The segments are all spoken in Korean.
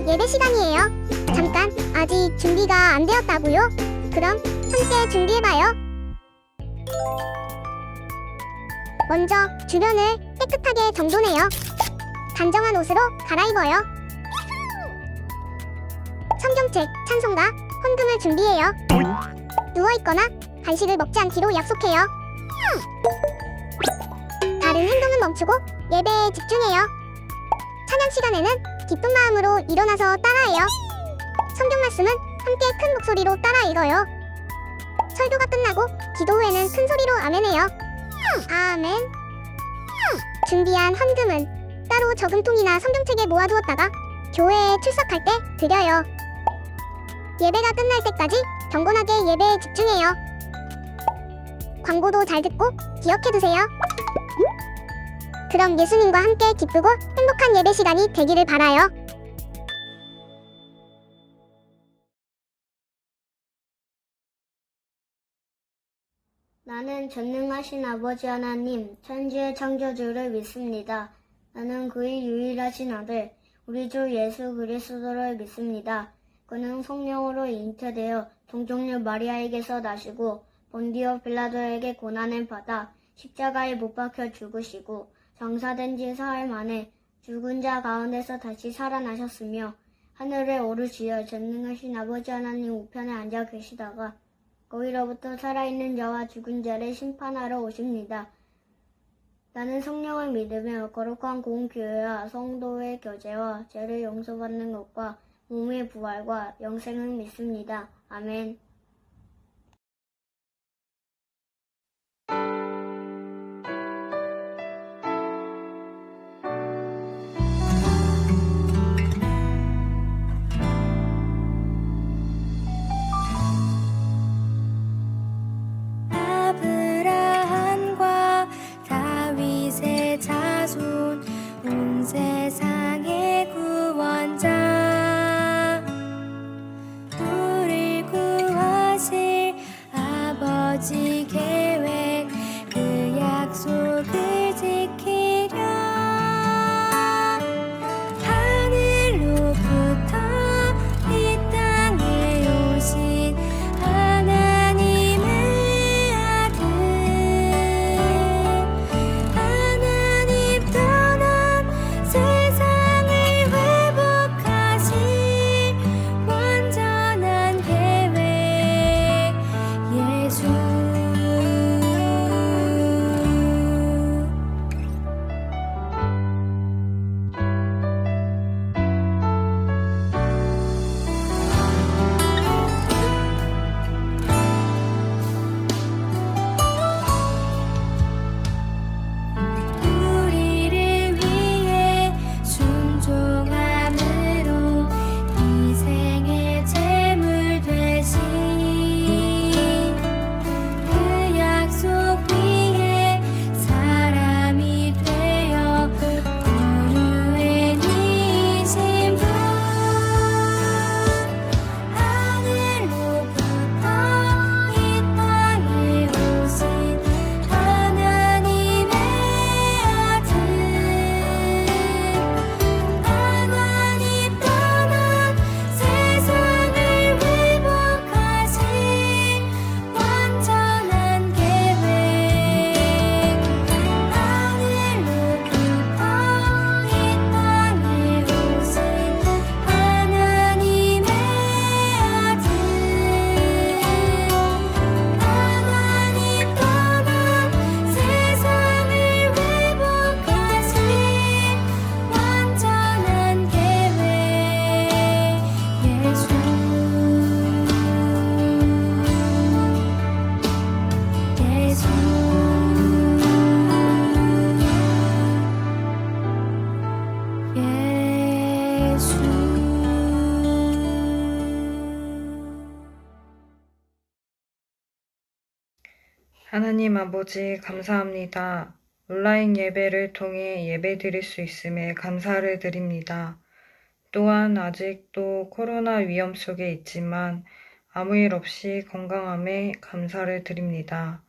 예배 시간이에요. 잠깐, 아직 준비가 안 되었다고요? 그럼 함께 준비해봐요. 먼저 주변을 깨끗하게 정돈해요. 단정한 옷으로 갈아입어요. 성경책, 찬송가, 헌금을 준비해요. 누워있거나 간식을 먹지 않기로 약속해요. 다른 행동은 멈추고 예배에 집중해요. 찬양 시간에는 기쁜 마음으로 일어나서 따라해요. 성경 말씀은 함께 큰 목소리로 따라 읽어요. 설교가 끝나고 기도 후에는 큰 소리로 아멘해요. 아멘. 준비한 헌금은 따로 저금통이나 성경책에 모아두었다가 교회에 출석할 때 드려요. 예배가 끝날 때까지 경건하게 예배에 집중해요. 광고도 잘 듣고 기억해두세요. 그럼 예수님과 함께 기쁘고 행복한 예배 시간이 되기를 바라요. 나는 전능하신 아버지 하나님, 천지의 창조주를 믿습니다. 나는 그의 유일하신 아들, 우리 주 예수 그리스도를 믿습니다. 그는 성령으로 잉태되어 동정녀 마리아에게서 나시고 본디오 빌라도에게 고난을 받아 십자가에 못 박혀 죽으시고 장사된 지 사흘 만에 죽은 자 가운데서 다시 살아나셨으며 하늘에 오르시어 전능하신 아버지 하나님 우편에 앉아 계시다가 거기로부터 살아있는 자와 죽은 자를 심판하러 오십니다. 나는 성령을 믿으며 거룩한 공교회와 성도의 교제와 죄를 용서받는 것과 몸의 부활과 영생을 믿습니다. 아멘. 아브라함과 다윗의 자손 온 세상의 구원자 우릴 구하실 아버지 계획 그 약속을 지키려 하늘로부터 이 땅에 오신 하나님의 아들 하나님 떠난 세상을 회복하실 완전한 계획 예수 우리를 위해 순종함으로 희생의 제물 되신 그 약속 위에 사람이 되어 구유인이신 분 하늘로부터 이 땅에 오신 하나님의 아들 하나님 떠난 세상을 회복하실 완전한 계획 하늘로부터 이 땅에 오신 하나님의 아들 하나님 떠난 세상을 회복하실 완전한 계획 예수 하나님 아버지 감사합니다. 온라인 예배를 통해 예배드릴 수 있음에 감사를 드립니다. 또한 아직도 코로나 위험 속에 있지만 아무 일 없이 건강함에 감사를 드립니다.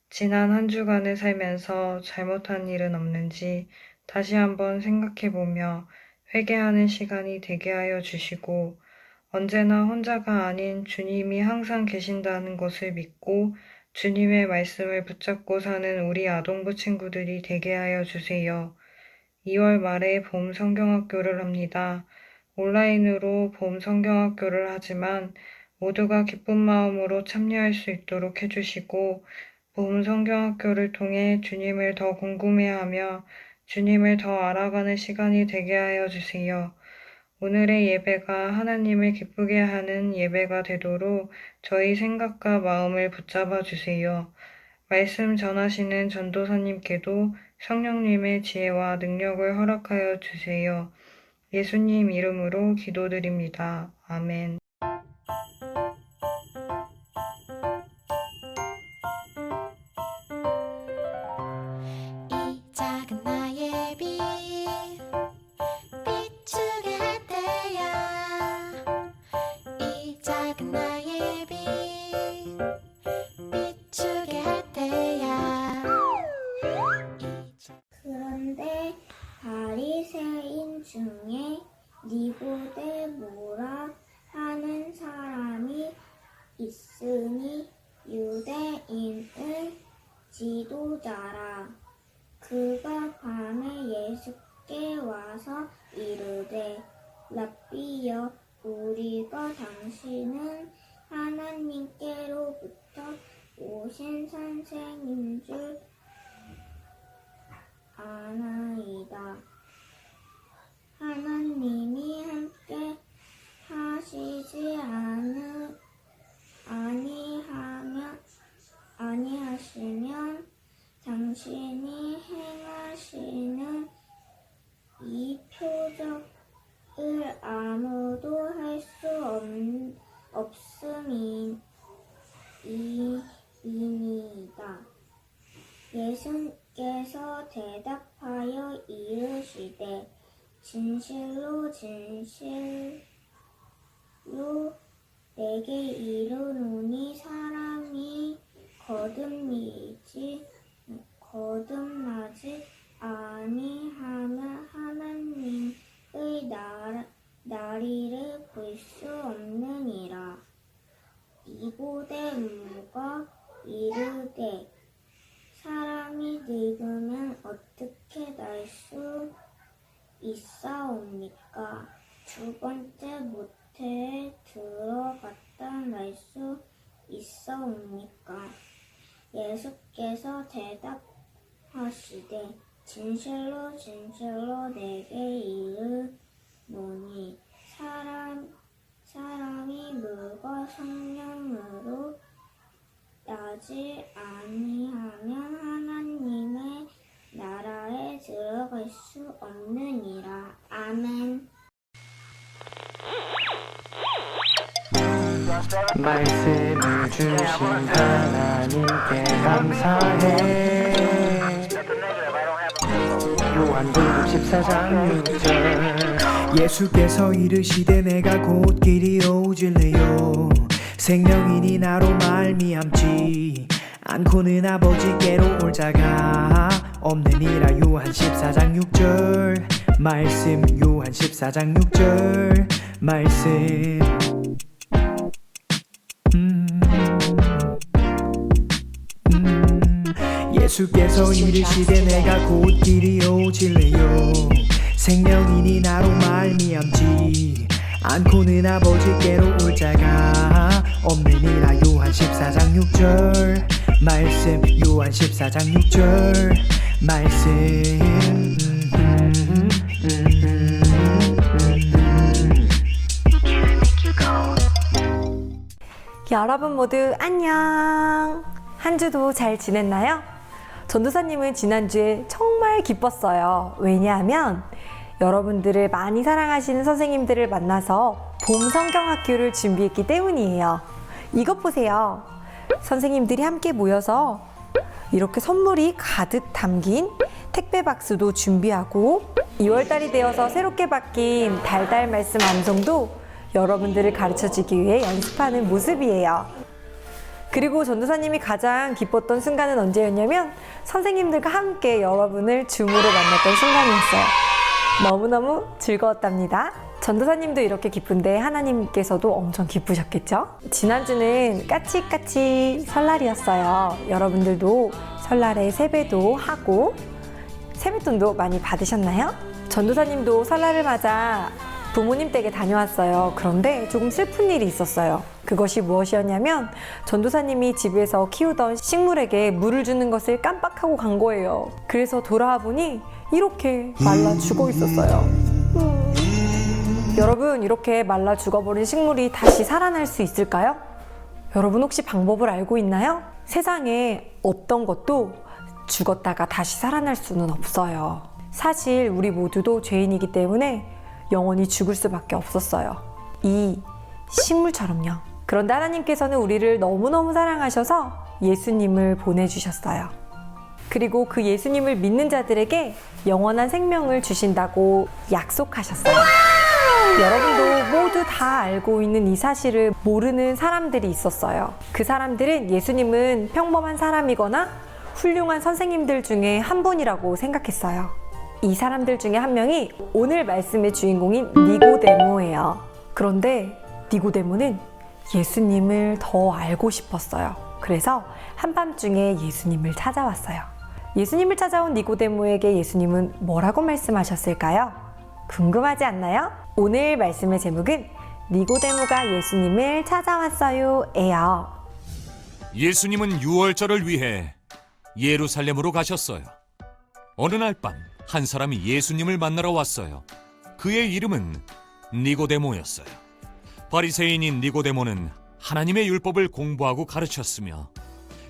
지난 한 주간을 살면서 잘못한 일은 없는지 다시 한번 생각해보며 회개하는 시간이 되게 하여 주시고 언제나 혼자가 아닌 주님이 항상 계신다는 것을 믿고 주님의 말씀을 붙잡고 사는 우리 아동부 친구들이 되게 하여 주세요. 2월 말에 봄 성경학교를 합니다. 온라인으로 봄 성경학교를 하지만 모두가 기쁜 마음으로 참여할 수 있도록 해주시고 봄 성경학교를 통해 주님을 더 궁금해하며 주님을 더 알아가는 시간이 되게 하여 주세요. 오늘의 예배가 하나님을 기쁘게 하는 예배가 되도록 저희 생각과 마음을 붙잡아 주세요. 말씀 전하시는 전도사님께도 성령님의 지혜와 능력을 허락하여 주세요. 예수님 이름으로 기도드립니다. 아멘. 이 작은 나의 빛 비추게 할 때야 이 작은 나의 빛 비추게 할 때야 그런데 바리새인 중에 니고데모라 하는 사람이 있으니 유대인의 지도자라. 그가 밤에 예수께 와서 이르되 랍비여 우리가 당신은 하나님께로부터 오신 선생인 줄 아나이다. 하나님이 함께 하시지 아니하시면 당신이 행하시는 이 표적을 아무도 할 수 없음이니이다. 예수께서 대답하여 이르시되 진실로 내게 이르노니 사람이 거듭나지 아니하면 하나님의 나리를 볼 수 없느니라. 니고데모가 이르되 사람이 늙으면 어떻게 날 수 있사옵니까? 두 번째 모태에 들어갔다 날 수 있사옵니까? 예수께서 대답하시되 진실로 내게 이르노니 사람이 물과 성령으로 나지 아니하면 하나님의 나라에 들어갈 수 없느니라. 아멘. 말씀을 주신 하나님께 감사해. 요한복음 14장 6절. 예수께서 이르시되 내가 곧 길이요 진리요 생명이니 나로 말미암지 않고는 아버지께로 올 자가 없느니라. 요한 14장 6절 말씀. 요한 14장 6절 말씀. 예수께서 이르시되 내가 곧 길이요 진리요 생명이니 나로 말미암지 않고는 아버지께로 올 자가 없느니라. 요한 14장 6절 말씀. 요한 14장 6절 말씀. 여러분 모두 안녕. 한 주도 잘 지냈나요? 전도사님은 지난주에 정말 기뻤어요. 왜냐하면 여러분들을 많이 사랑하시는 선생님들을 만나서 봄 성경학교를 준비했기 때문이에요. 이것 보세요. 선생님들이 함께 모여서 이렇게 선물이 가득 담긴 택배 박스도 준비하고 2월달이 되어서 새롭게 바뀐 달달 말씀 암송도 여러분들을 가르쳐주기 위해 연습하는 모습이에요. 그리고 전도사님이 가장 기뻤던 순간은 언제였냐면 선생님들과 함께 여러분을 줌으로 만났던 순간이었어요. 너무너무 즐거웠답니다. 전도사님도 이렇게 기쁜데 하나님께서도 엄청 기쁘셨겠죠? 지난주는 까치까치 설날이었어요. 여러분들도 설날에 세배도 하고 세뱃돈도 많이 받으셨나요? 전도사님도 설날을 맞아 부모님 댁에 다녀왔어요. 그런데 조금 슬픈 일이 있었어요. 그것이 무엇이었냐면 전도사님이 집에서 키우던 식물에게 물을 주는 것을 깜빡하고 간 거예요. 그래서 돌아와 보니 이렇게 말라 죽어 있었어요. 여러분, 이렇게 말라 죽어버린 식물이 다시 살아날 수 있을까요? 여러분 혹시 방법을 알고 있나요? 세상에 어떤 것도 죽었다가 다시 살아날 수는 없어요. 사실 우리 모두도 죄인이기 때문에 영원히 죽을 수밖에 없었어요. 이 식물처럼요. 그런데 하나님께서는 우리를 너무너무 사랑하셔서 예수님을 보내주셨어요. 그리고 그 예수님을 믿는 자들에게 영원한 생명을 주신다고 약속하셨어요. 여러분도 모두 다 알고 있는 이 사실을 모르는 사람들이 있었어요. 그 사람들은 예수님은 평범한 사람이거나 훌륭한 선생님들 중에 한 분이라고 생각했어요. 이 사람들 중에 한 명이 오늘 말씀의 주인공인 니고데모예요. 그런데 니고데모는 예수님을 더 알고 싶었어요. 그래서 한밤중에 예수님을 찾아왔어요. 예수님을 찾아온 니고데모에게 예수님은 뭐라고 말씀하셨을까요? 궁금하지 않나요? 오늘 말씀의 제목은 니고데모가 예수님을 찾아왔어요 예요. 예수님은 유월절을 위해 예루살렘으로 가셨어요. 어느 날 밤 한 사람이 예수님을 만나러 왔어요. 그의 이름은 니고데모였어요. 바리새인인 니고데모는 하나님의 율법을 공부하고 가르쳤으며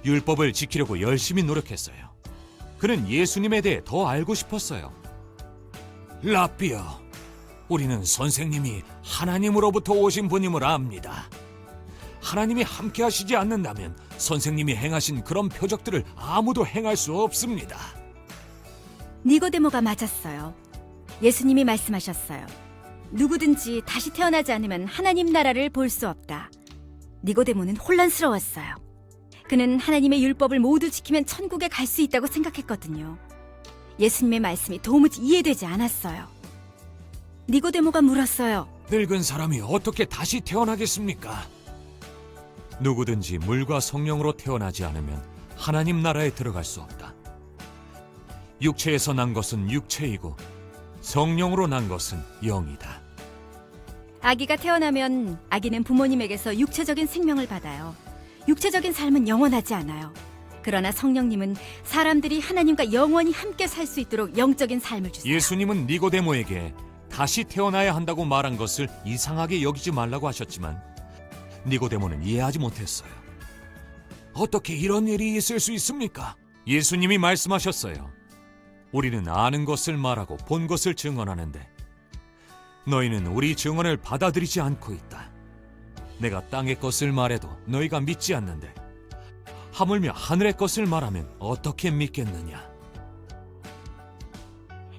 율법을 지키려고 열심히 노력했어요. 그는 예수님에 대해 더 알고 싶었어요. 라삐여, 우리는 선생님이 하나님으로부터 오신 분임을 압니다. 하나님이 함께 하시지 않는다면 선생님이 행하신 그런 표적들을 아무도 행할 수 없습니다. 니고데모가 맞았어요. 예수님이 말씀하셨어요. 누구든지 다시 태어나지 않으면 하나님 나라를 볼 수 없다. 니고데모는 혼란스러웠어요. 그는 하나님의 율법을 모두 지키면 천국에 갈 수 있다고 생각했거든요. 예수님의 말씀이 도무지 이해되지 않았어요. 니고데모가 물었어요. 늙은 사람이 어떻게 다시 태어나겠습니까? 누구든지 물과 성령으로 태어나지 않으면 하나님 나라에 들어갈 수 없다. 육체에서 난 것은 육체이고 성령으로 난 것은 영이다. 아기가 태어나면 아기는 부모님에게서 육체적인 생명을 받아요. 육체적인 삶은 영원하지 않아요. 그러나 성령님은 사람들이 하나님과 영원히 함께 살 수 있도록 영적인 삶을 주세요. 예수님은 니고데모에게 다시 태어나야 한다고 말한 것을 이상하게 여기지 말라고 하셨지만 니고데모는 이해하지 못했어요. 어떻게 이런 일이 있을 수 있습니까? 예수님이 말씀하셨어요. 우리는 아는 것을 말하고 본 것을 증언하는데 너희는 우리 증언을 받아들이지 않고 있다. 내가 땅의 것을 말해도 너희가 믿지 않는데 하물며 하늘의 것을 말하면 어떻게 믿겠느냐?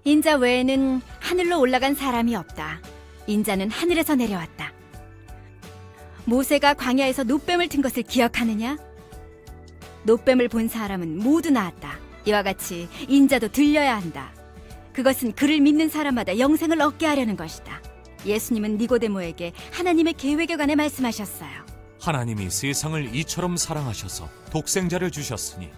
인자 외에는 하늘로 올라간 사람이 없다. 인자는 하늘에서 내려왔다. 모세가 광야에서 놋뱀을 튼 것을 기억하느냐? 놋뱀을 본 사람은 모두 나았다. 이와 같이 인자도 들려야 한다. 그것은 그를 믿는 사람마다 영생을 얻게 하려는 것이다. 예수님은 니고데모에게 하나님의 계획에 관해 말씀하셨어요. 하나님이 세상을 이처럼 사랑하셔서 독생자를 주셨으니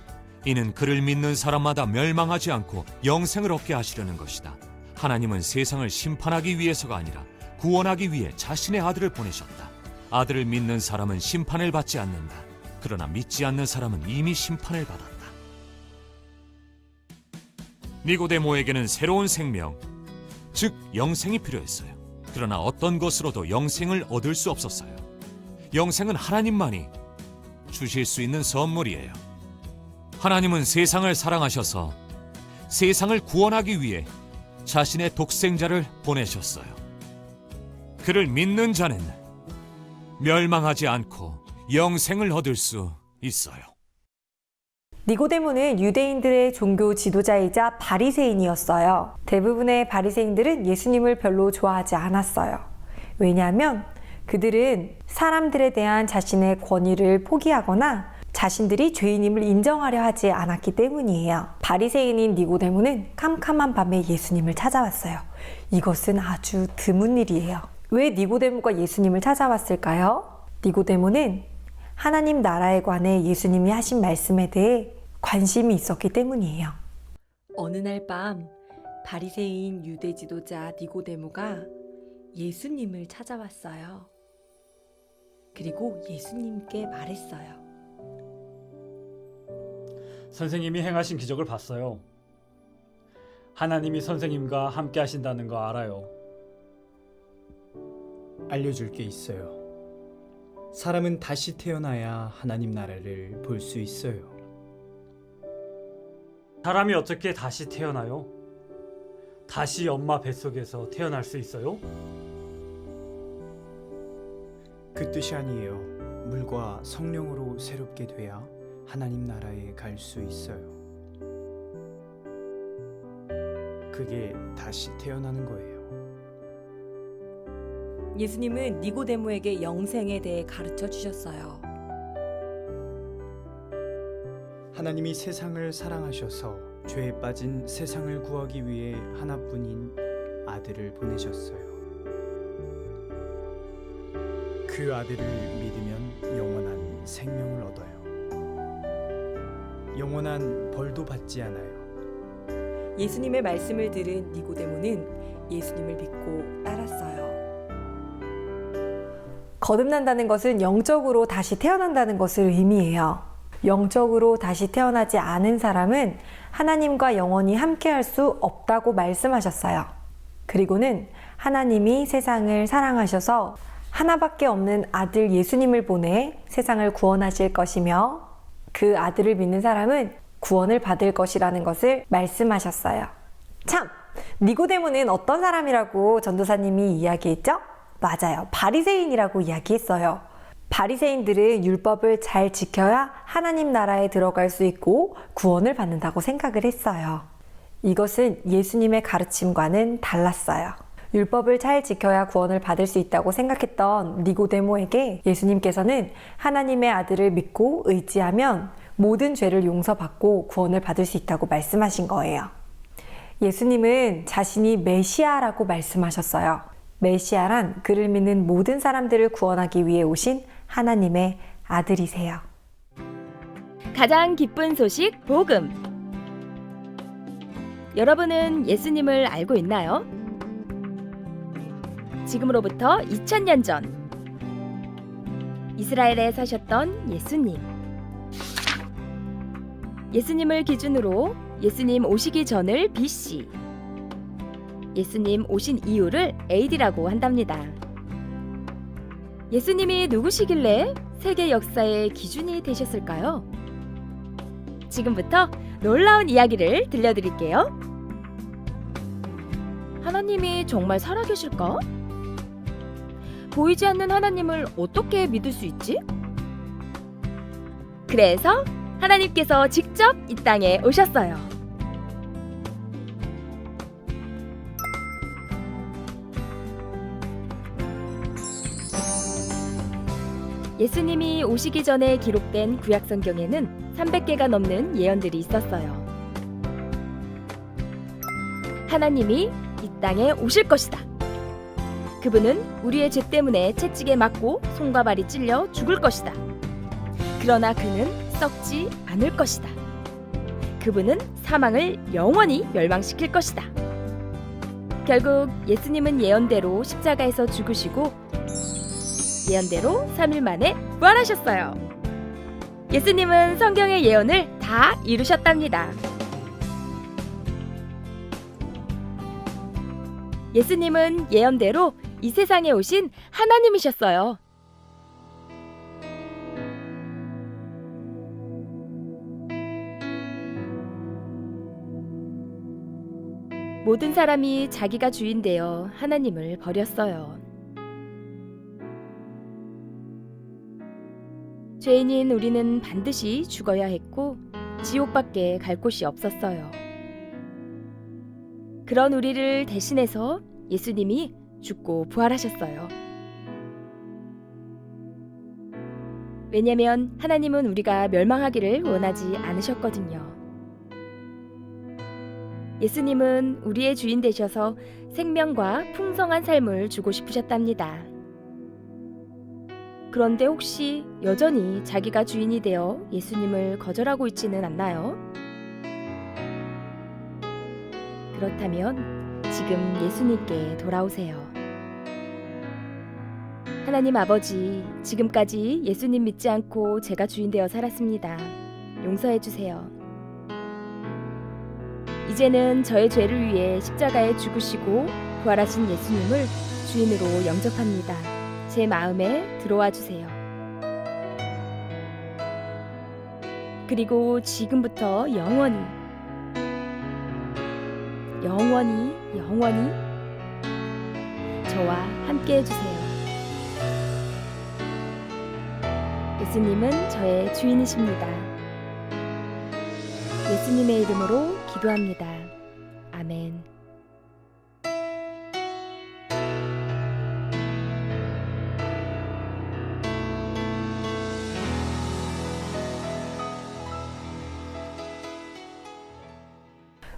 이는 그를 믿는 사람마다 멸망하지 않고 영생을 얻게 하시려는 것이다. 하나님은 세상을 심판하기 위해서가 아니라 구원하기 위해 자신의 아들을 보내셨다. 아들을 믿는 사람은 심판을 받지 않는다. 그러나 믿지 않는 사람은 이미 심판을 받았다. 니고데모에게는 새로운 생명, 즉 영생이 필요했어요. 그러나 어떤 것으로도 영생을 얻을 수 없었어요. 영생은 하나님만이 주실 수 있는 선물이에요. 하나님은 세상을 사랑하셔서 세상을 구원하기 위해 자신의 독생자를 보내셨어요. 그를 믿는 자는 멸망하지 않고 영생을 얻을 수 있어요. 니고데모는 유대인들의 종교 지도자이자 바리새인이었어요. 대부분의 바리새인들은 예수님을 별로 좋아하지 않았어요. 왜냐하면 그들은 사람들에 대한 자신의 권위를 포기하거나 자신들이 죄인임을 인정하려 하지 않았기 때문이에요. 바리새인인 니고데모는 캄캄한 밤에 예수님을 찾아왔어요. 이것은 아주 드문 일이에요. 왜 니고데모가 예수님을 찾아왔을까요? 니고데모는 하나님 나라에 관해 예수님이 하신 말씀에 대해 관심이 있었기 때문이에요. 어느 날 밤 바리새인 유대 지도자 니고데모가 예수님을 찾아왔어요. 그리고 예수님께 말했어요. 선생님이 행하신 기적을 봤어요. 하나님이 선생님과 함께 하신다는 거 알아요. 알려줄 게 있어요. 사람은 다시 태어나야 하나님 나라를 볼 수 있어요. 사람이 어떻게 다시 태어나요? 다시 엄마 뱃속에서 태어날 수 있어요? 그 뜻이 아니에요. 물과 성령으로 새롭게 돼야 하나님 나라에 갈 수 있어요. 그게 다시 태어나는 거예요. 예수님은 니고데모에게 영생에 대해 가르쳐 주셨어요. 하나님이 세상을 사랑하셔서 죄에 빠진 세상을 구하기 위해 하나뿐인 아들을 보내셨어요. 그 아들을 믿으면 영원한 생명을 얻어요. 영원한 벌도 받지 않아요. 예수님의 말씀을 들은 니고데모는 예수님을 믿고 따랐어요. 거듭난다는 것은 영적으로 다시 태어난다는 것을 의미해요. 영적으로 다시 태어나지 않은 사람은 하나님과 영원히 함께할 수 없다고 말씀하셨어요. 그리고는 하나님이 세상을 사랑하셔서 하나밖에 없는 아들 예수님을 보내 세상을 구원하실 것이며 그 아들을 믿는 사람은 구원을 받을 것이라는 것을 말씀하셨어요. 참! 니고데모는 어떤 사람이라고 전도사님이 이야기했죠? 맞아요. 바리새인이라고 이야기했어요. 바리새인들은 율법을 잘 지켜야 하나님 나라에 들어갈 수 있고 구원을 받는다고 생각을 했어요. 이것은 예수님의 가르침과는 달랐어요. 율법을 잘 지켜야 구원을 받을 수 있다고 생각했던 니고데모에게 예수님께서는 하나님의 아들을 믿고 의지하면 모든 죄를 용서받고 구원을 받을 수 있다고 말씀하신 거예요. 예수님은 자신이 메시아라고 말씀하셨어요. 메시아란 그를 믿는 모든 사람들을 구원하기 위해 오신 하나님의 아들이세요. 가장 기쁜 소식 복음. 여러분은 예수님을 알고 있나요? 지금으로부터 2000년 전 이스라엘에 사셨던 예수님. 예수님을 기준으로 예수님 오시기 전을 BC, 예수님 오신 이후를 AD라고 한답니다. 예수님이 누구시길래 세계 역사의 기준이 되셨을까요? 지금부터 놀라운 이야기를 들려드릴게요. 하나님이 정말 살아계실까? 보이지 않는 하나님을 어떻게 믿을 수 있지? 그래서 하나님께서 직접 이 땅에 오셨어요. 예수님이 오시기 전에 기록된 구약 성경에는 300개가 넘는 예언들이 있었어요. 하나님이 이 땅에 오실 것이다. 그분은 우리의 죄 때문에 채찍에 맞고 손과 발이 찔려 죽을 것이다. 그러나 그는 썩지 않을 것이다. 그분은 사망을 영원히 멸망시킬 것이다. 결국 예수님은 예언대로 십자가에서 죽으시고 예언대로 3일 만에 부활하셨어요. 예수님은 성경의 예언을 다 이루셨답니다. 예수님은 예언대로 이 세상에 오신 하나님이셨어요. 모든 사람이 자기가 주인 되어 하나님을 버렸어요. 죄인인 우리는 반드시 죽어야 했고 지옥밖에 갈 곳이 없었어요. 그런 우리를 대신해서 예수님이 죽고 부활하셨어요. 왜냐면 하나님은 우리가 멸망하기를 원하지 않으셨거든요. 예수님은 우리의 주인 되셔서 생명과 풍성한 삶을 주고 싶으셨답니다. 그런데 혹시 여전히 자기가 주인이 되어 예수님을 거절하고 있지는 않나요? 그렇다면 지금 예수님께 돌아오세요. 하나님 아버지, 지금까지 예수님 믿지 않고 제가 주인 되어 살았습니다. 용서해 주세요. 이제는 저의 죄를 위해 십자가에 죽으시고 부활하신 예수님을 주인으로 영접합니다. 제 마음에 들어와 주세요. 그리고 지금부터 영원히 저와 함께 해주세요. 예수님은 저의 주인이십니다. 예수님의 이름으로 기도합니다. 아멘.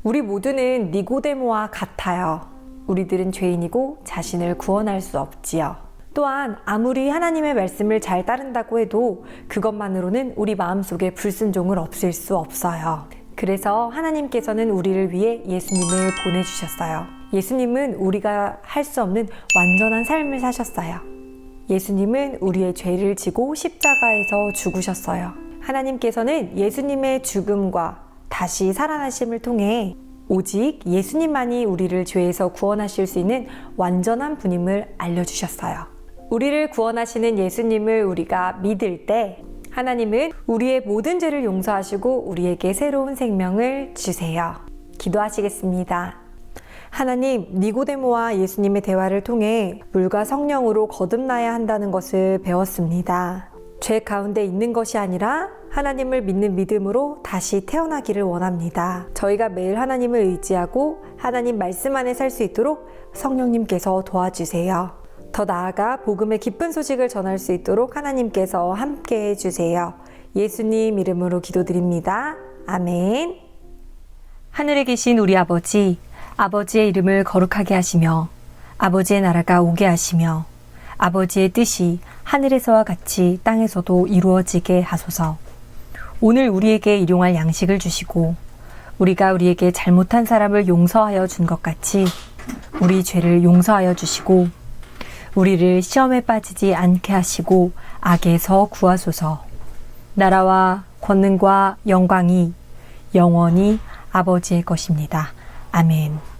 우리 모두는 니고데모와 같아요. 우리들은 죄인이고 자신을 구원할 수 없지요. 또한 아무리 하나님의 말씀을 잘 따른다고 해도 그것만으로는 우리 마음속에 불순종을 없앨 수 없어요. 그래서 하나님께서는 우리를 위해 예수님을 보내주셨어요. 예수님은 우리가 할 수 없는 완전한 삶을 사셨어요. 예수님은 우리의 죄를 지고 십자가에서 죽으셨어요. 하나님께서는 예수님의 죽음과 다시 살아나심을 통해 오직 예수님만이 우리를 죄에서 구원하실 수 있는 완전한 분임을 알려주셨어요. 우리를 구원하시는 예수님을 우리가 믿을 때 하나님은 우리의 모든 죄를 용서하시고 우리에게 새로운 생명을 주세요. 기도하시겠습니다. 하나님, 니고데모와 예수님의 대화를 통해 물과 성령으로 거듭나야 한다는 것을 배웠습니다. 죄 가운데 있는 것이 아니라 하나님을 믿는 믿음으로 다시 태어나기를 원합니다. 저희가 매일 하나님을 의지하고 하나님 말씀 안에 살 수 있도록 성령님께서 도와주세요. 더 나아가 복음의 기쁜 소식을 전할 수 있도록 하나님께서 함께 해주세요. 예수님 이름으로 기도드립니다. 아멘. 하늘에 계신 우리 아버지, 아버지의 이름을 거룩하게 하시며 아버지의 나라가 오게 하시며 아버지의 뜻이 하늘에서와 같이 땅에서도 이루어지게 하소서. 오늘 우리에게 일용할 양식을 주시고 우리가 우리에게 잘못한 사람을 용서하여 준 것 같이 우리 죄를 용서하여 주시고 우리를 시험에 빠지지 않게 하시고 악에서 구하소서. 나라와 권능과 영광이 영원히 아버지의 것입니다. 아멘.